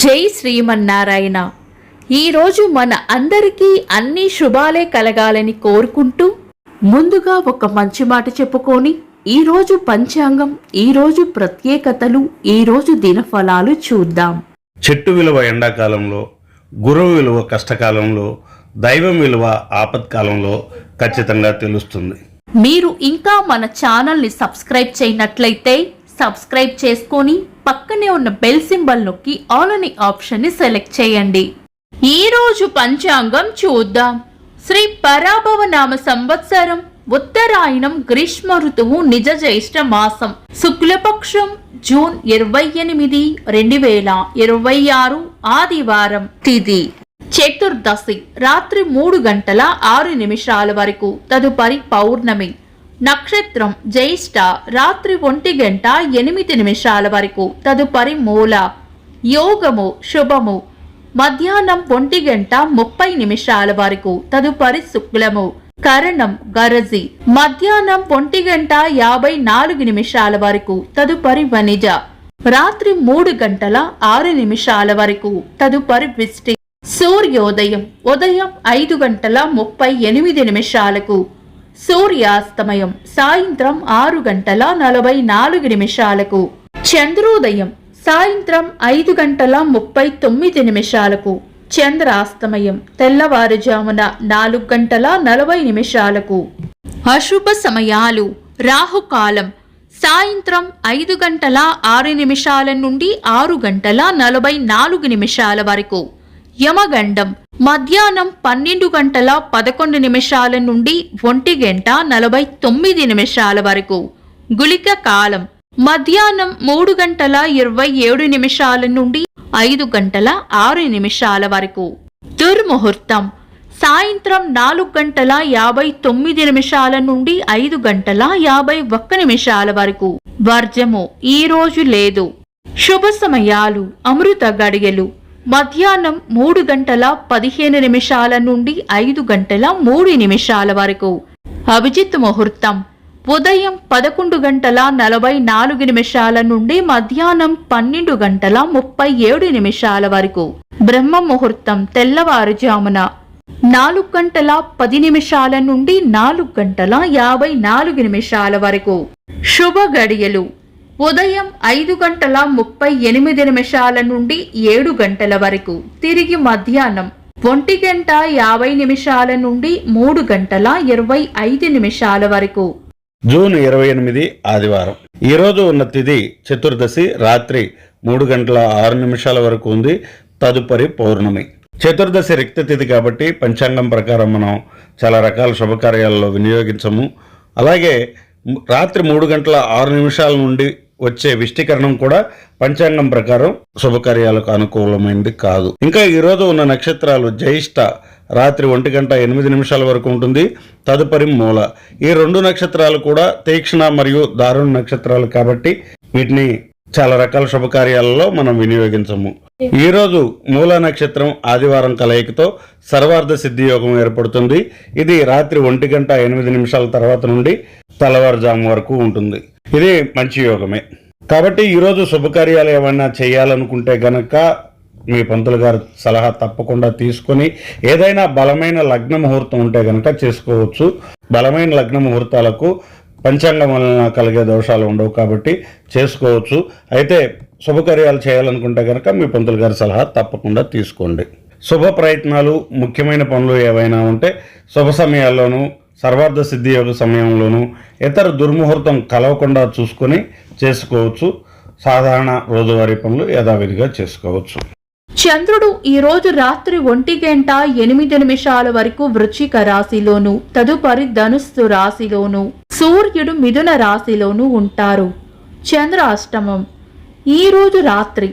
జై శ్రీమన్నారాయణ. ఈరోజు మన అందరికీ అన్ని శుభాలే కలగాలని కోరుకుంటూ ముందుగా ఒక మంచి మాట చెప్పుకొని ఈరోజు పంచాంగం, ఈరోజు ప్రత్యేకతలు, ఈరోజు దినఫలాలు చూద్దాం. చెట్టు విలువ ఎండాకాలంలో, గురువు విలువ కష్టకాలంలో, దైవం విలువ ఆపత్కాలంలో ఖచ్చితంగా తెలుస్తుంది. మీరు ఇంకా మన ఛానల్ని సబ్స్క్రైబ్ చేయనట్లయితే సబ్స్క్రైబ్ చేసుకొని పక్కనే ఉన్న బెల్ సింబల్ నొక్కి ఆల్ అనే ఆప్షన్ ని సెలెక్ట్ చేయండి. ఈ రోజు పంచాంగం చూద్దాం. శ్రీ పరాభవ నామ సంవత్సరం, ఉత్తరాయణం, గ్రీష్మ ఋతువు, నిజ జ్యేష్ఠ మాసం, శుక్లపక్షం, జూన్ 28, 2026 ఆదివారం. తిథి చతుర్దశి రాత్రి 3:06 వరకు, తదుపరి పౌర్ణమి. నక్షత్రం జ్యేష్ఠ రాత్రి 1:08 వరకు, తదుపరి మూల. యోగము శుభము మధ్యాహ్నం 1:30 వరకు, తదుపరి శుక్లము. కరణం గరజి మధ్యాహ్నం 1:54 వరకు, తదుపరి వనిజ. రాత్రి 3:06 వరకు, తదుపరి విష్టి. సూర్యోదయం ఉదయం 5:38 సూర్యాస్తమయం సాయంత్రం 6:44 చంద్రోదయం సాయంత్రం 5:39 చంద్రాస్తమయం తెల్లవారుజామున 4:40 అశుభ సమయాలు రాహుకాలం సాయంత్రం 5:06 నుండి 6:44 వరకు. యమగండం మధ్యాహ్నం 12:11 నుండి 1:49 వరకు. గుళిక కాలం మధ్యాహ్నం 3:27 నుండి 5:06 వరకు. దుర్ముహూర్తం సాయంత్రం 4:59 నుండి 5:51 వరకు. వర్జము ఈ రోజు లేదు. శుభ సమయాలు అమృత గడియలు మధ్యాహ్నం 3:15 నుండి 5:03 వరకు. అభిజిత్ ముహూర్తం ఉదయం 11:44 నుండి మధ్యాహ్నం 12:37 వరకు. బ్రహ్మ ముహూర్తం తెల్లవారుజామున 4:10 నుండి 4:54 వరకు. శుభ గడియలు ఉదయం 5:38 నుండి 7 వరకు, తిరిగి మధ్యాహ్నం 1:50 నుండి 3:25 వరకు. జూన్ 28 ఆదివారం. ఈ రోజు ఉన్న తిథి చతుర్దశి రాత్రి 3:06 వరకు ఉంది, తదుపరి పౌర్ణమి. చతుర్దశి రిక్త తిథి కాబట్టి పంచాంగం ప్రకారం మనం చాలా రకాల శుభకార్యాలలో వినియోగించము. అలాగే రాత్రి 3:06 నుండి వచ్చే విష్టికరణం కూడా పంచాంగం ప్రకారం శుభకార్యాలకు అనుకూలమైనది కాదు. ఇంకా ఈరోజు ఉన్న నక్షత్రాలు జ్యేష్ఠ రాత్రి 1:08 వరకు ఉంటుంది, తదుపరి మూల. ఈ రెండు నక్షత్రాలు కూడా తీక్ష్ణ మరియు దారుణ నక్షత్రాలు కాబట్టి వీటిని చాలా రకాల శుభకార్యాలలో మనం వినియోగించము. ఈరోజు మూల నక్షత్రం ఆదివారం కలయికతో సర్వార్థ సిద్ధి యోగం ఏర్పడుతుంది. ఇది రాత్రి 1:08 తర్వాత నుండి తెల్లవారుజాము వరకు ఉంటుంది. ఇది మంచి యోగమే కాబట్టి ఈరోజు శుభకార్యాలు ఏమైనా చేయాలనుకుంటే గనక మీ పంతులు గారు సలహా తప్పకుండా తీసుకొని ఏదైనా బలమైన లగ్న ముహూర్తం ఉంటే గనక చేసుకోవచ్చు. బలమైన లగ్న ముహూర్తాలకు పంచాంగం వలన కలిగే దోషాలు ఉండవు కాబట్టి చేసుకోవచ్చు. అయితే శుభకార్యాలు చేయాలనుకుంటే కనుక మీ పంతులు గారి సలహా తప్పకుండా తీసుకోండి. శుభ ప్రయత్నాలు, ముఖ్యమైన పనులు ఏవైనా ఉంటే శుభ సమయాల్లోనూ సర్వార్థ సిద్ధి యోగ సమయంలోనూ ఇతర దుర్ముహూర్తం కలవకుండా చూసుకొని చేసుకోవచ్చు. సాధారణ రోజువారీ పనులు యథావిధిగా చేసుకోవచ్చు. చంద్రుడు ఈ రోజు రాత్రి 1:08 వరకు వృశ్చిక రాశిలోను, తదుపరి ధనుస్సు రాశిలోను, సూర్యుడు మిథున రాశిలోను ఉంటారు. చంద్రాష్టమం ఈ రోజు రాత్రి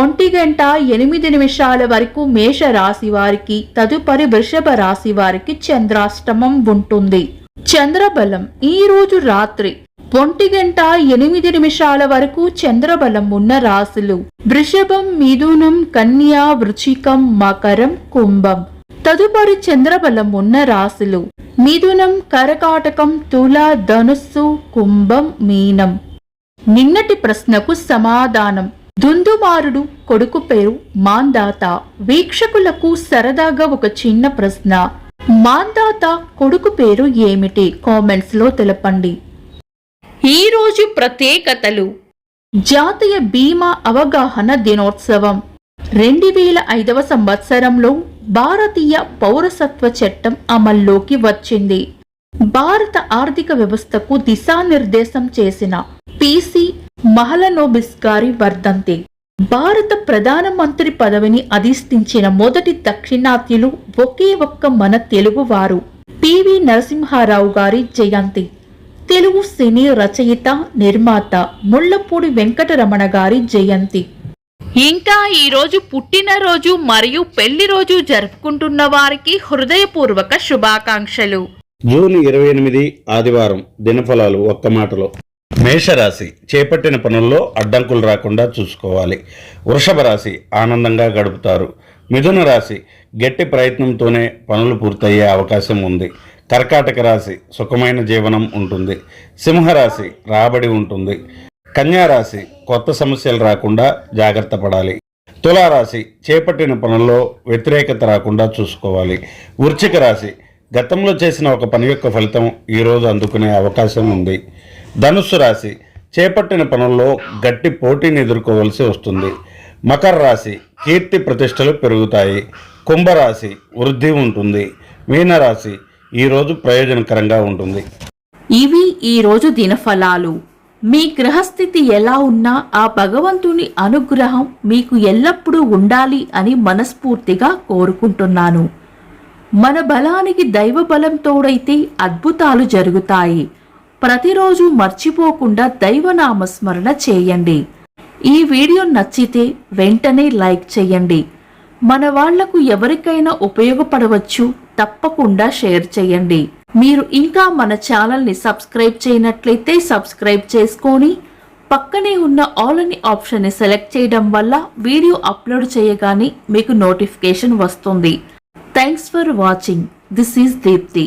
1:08 వరకు మేష రాశి వారికి, తదుపరి వృషభ రాశి వారికి చంద్రాష్టమం ఉంటుంది. చంద్రబలం ఈ రోజు రాత్రి 1:08 వరకు చంద్రబలం ఉన్న రాశులు వృషభం, మిథునం, కన్యా, వృశ్చికం, మకరం, కుంభం. తదుపరి చంద్రబలం ఉన్న రాశులు మిథునం, కర్కాటకం, తుల, ధనుస్సు, కుంభం, మీనం. నిన్నటి ప్రశ్నకు సమాధానం దుందుమారుడు కొడుకు పేరు మాందాత. వీక్షకులకు సరదాగా ఒక చిన్న ప్రశ్న, మాందాత కొడుకు పేరు ఏమిటి? కామెంట్స్ లో తెలపండి. ఈ రోజు ప్రత్యేకతలు: జాతీయ బీమా అవగాహన దినోత్సవం. 2005 సంవత్సరంలో భారతీయ పౌరసత్వ చట్టం అమల్లోకి వచ్చింది. భారత ఆర్థిక వ్యవస్థకు దిశానిర్దేశం చేసిన పిసి మహలనోబిస్ గారి వర్ధంతి. భారత ప్రధానమంత్రి పదవిని అధిష్ఠించిన మొదటి దక్షిణాత్యులు ఒకే ఒక్క మన తెలుగువారు పివి నరసింహారావు గారి జయంతి. తెలుగు సినీ రచయిత, నిర్మాత ముళ్లపూడి వెంకటరమణ గారి జయంతి. ఇంకా ఈరోజు పుట్టినరోజు మరియు పెళ్లి రోజు జరుపుకుంటున్న వారికి హృదయపూర్వక శుభాకాంక్షలు. జూన్ 28 ఆదివారం. దినఫలాలు ఒక్క మాటలో. మేషరాశి చేపట్టిన పనుల్లో అడ్డంకులు రాకుండా చూసుకోవాలి. వృషభ రాశి ఆనందంగా గడుపుతారు. మిథున రాశి గట్టి ప్రయత్నంతోనే పనులు పూర్తయ్యే అవకాశం ఉంది. కర్కాటక రాశి సుఖమైన జీవనం ఉంటుంది. సింహరాశి రాబడి ఉంటుంది. కన్యా రాశి కొత్త సమస్యలు రాకుండా జాగ్రత్త పడాలి. తులారాశి చేపట్టిన పనుల్లో వ్యతిరేకత రాకుండా చూసుకోవాలి. వృశ్చిక రాశి గతంలో చేసిన ఒక పని యొక్క ఫలితం ఈరోజు అందుకునే అవకాశం ఉంది. ధనుస్సు రాశి చేపట్టిన పనుల్లో గట్టి పోటీని ఎదుర్కోవలసి వస్తుంది. మకర రాశి కీర్తి ప్రతిష్టలు పెరుగుతాయి. కుంభరాశి వృద్ధి ఉంటుంది. మీనరాశి ఈరోజు ప్రయోజనకరంగా ఉంటుంది. ఇవి ఈరోజు దినఫలాలు. మీ గ్రహస్థితి ఎలా ఉన్నా ఆ భగవంతుని అనుగ్రహం మీకు ఎల్లప్పుడూ ఉండాలి అని మనస్ఫూర్తిగా కోరుకుంటున్నాను. మన బలానికి దైవ బలం తోడైతే అద్భుతాలు జరుగుతాయి. ప్రతిరోజు మర్చిపోకుండా దైవనామస్మరణ చేయండి. ఈ వీడియో నచ్చితే వెంటనే లైక్ చేయండి. మన వాళ్లకు ఎవరికైనా ఉపయోగపడవచ్చు. తప్పకుండా షేర్ చేయండి. మీరు ఇంకా మన ఛానల్ని సబ్స్క్రైబ్ చేయనట్లయితే సబ్స్క్రైబ్ చేసుకొని పక్కనే ఉన్న ఆల్ అని ఆప్షన్ని సెలెక్ట్ చేయడం వల్ల వీడియో అప్లోడ్ చేయగానే మీకు నోటిఫికేషన్ వస్తుంది. Thanks for watching. This is Deepti.